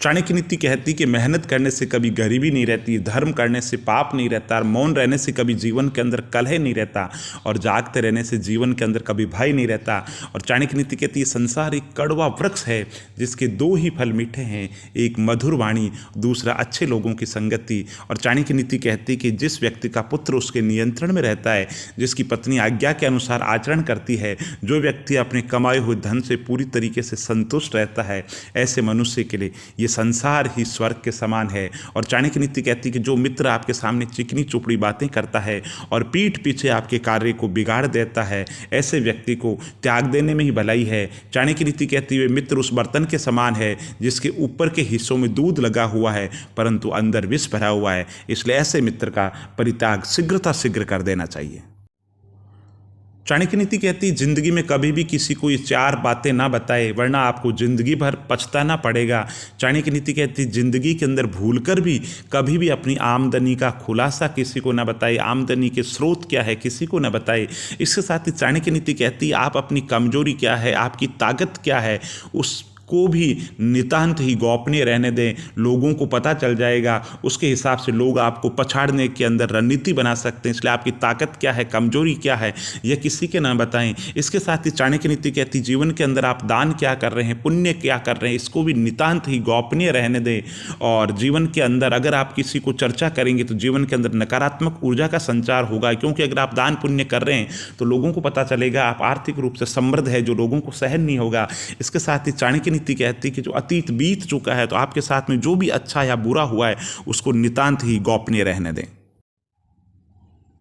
चाणक्य नीति कहती कि मेहनत करने से कभी गरीबी नहीं रहती, धर्म करने से पाप नहीं रहता, और मौन रहने से कभी जीवन के अंदर कलह नहीं रहता, और जागते रहने से जीवन के अंदर कभी भय नहीं रहता। और चाणक्य नीति कहती है संसार एक कड़वा वृक्ष है जिसके दो ही फल मीठे हैं, एक मधुर वाणी, दूसरा अच्छे लोगों की संगति। और चाणक्य नीति कहती है कि जिस व्यक्ति का पुत्र उसके नियंत्रण में रहता है, जिसकी पत्नी आज्ञा के अनुसार आचरण करती है, जो व्यक्ति अपने कमाए हुए धन से पूरी तरीके से संतुष्ट रहता है, ऐसे मनुष्य के लिए ये संसार ही स्वर्ग के समान है। और चाणक्य नीति कहती है कि जो मित्र आपके सामने चिकनी चुपड़ी बातें करता है और पीठ पीछे आपके कार्य को बिगाड़ देता है, ऐसे व्यक्ति को त्याग देने में ही भलाई है। चाणक्य नीति कहती है मित्र उस बर्तन के समान है जिसके ऊपर के हिस्सों में दूध लगा हुआ है परंतु अंदर विष भरा हुआ है, इसलिए ऐसे मित्र का परित्याग शीघ्र कर देना चाहिए। चाणक्य नीति कहती है जिंदगी में कभी भी किसी को ये 4 बातें ना बताए वरना आपको जिंदगी भर पछताना पड़ेगा। चाणक्य नीति कहती है जिंदगी के अंदर भूलकर भी कभी भी अपनी आमदनी का खुलासा किसी को ना बताए, आमदनी के स्रोत क्या है किसी को ना बताए। इसके साथ ही चाणक्य नीति कहती है आप अपनी कमजोरी क्या है, आपकी ताकत क्या है, उस को भी नितांत ही गोपनीय रहने दें। लोगों को पता चल जाएगा, उसके हिसाब से लोग आपको पछाड़ने के अंदर रणनीति बना सकते हैं। इसलिए आपकी ताकत क्या है, कमजोरी क्या है, यह किसी के ना बताएं। इसके साथ ही चाणक्य नीति कहती जीवन के अंदर आप दान क्या कर रहे हैं, पुण्य क्या कर रहे हैं, इसको भी नितांत ही गोपनीय रहने दें। और जीवन के अंदर अगर आप किसी को चर्चा करेंगे तो जीवन के अंदर नकारात्मक ऊर्जा का संचार होगा, क्योंकि अगर आप दान पुण्य कर रहे हैं तो लोगों को पता चलेगा आप आर्थिक रूप से समृद्ध है, जो लोगों को सहन नहीं होगा। इसके साथ ही चाणक्य नीति कहती है कि जो अतीत बीत चुका है तो आपके साथ में जो भी अच्छा या बुरा हुआ है उसको नितांत ही गोपनीय रहने दें।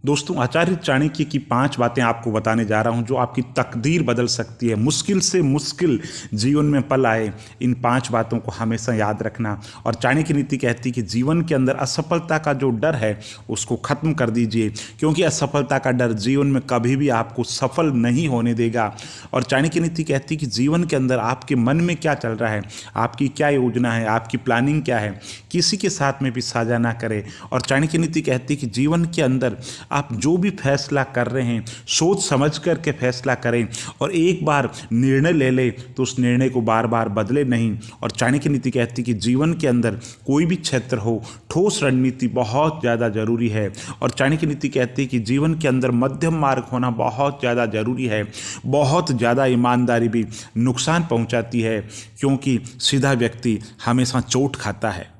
दोस्तों, आचार्य चाणक्य की 5 बातें आपको बताने जा रहा हूं जो आपकी तकदीर बदल सकती है। मुश्किल से मुश्किल जीवन में पल आए, इन 5 बातों को हमेशा याद रखना। और चाणक्य नीति कहती है कि जीवन के अंदर असफलता का जो डर है उसको खत्म कर दीजिए, क्योंकि असफलता का डर जीवन में कभी भी आपको सफल नहीं होने देगा। और चाणक्य नीति कहती है कि जीवन के अंदर आपके मन में क्या चल रहा है, आपकी क्या योजना है, आपकी प्लानिंग क्या है, किसी के साथ में भी साझा ना करें। और चाणक्य नीति कहती है कि जीवन के अंदर आप जो भी फैसला कर रहे हैं सोच समझ कर के फैसला करें, और एक बार निर्णय ले ले तो उस निर्णय को बार बार बदले नहीं। और चाणक्य नीति कहती है कि जीवन के अंदर कोई भी क्षेत्र हो, ठोस रणनीति बहुत ज़्यादा जरूरी है। और चाणक्य नीति कहती है कि जीवन के अंदर मध्यम मार्ग होना बहुत ज़्यादा जरूरी है। बहुत ज़्यादा ईमानदारी भी नुकसान पहुंचाती है, क्योंकि सीधा व्यक्ति हमेशा चोट खाता है।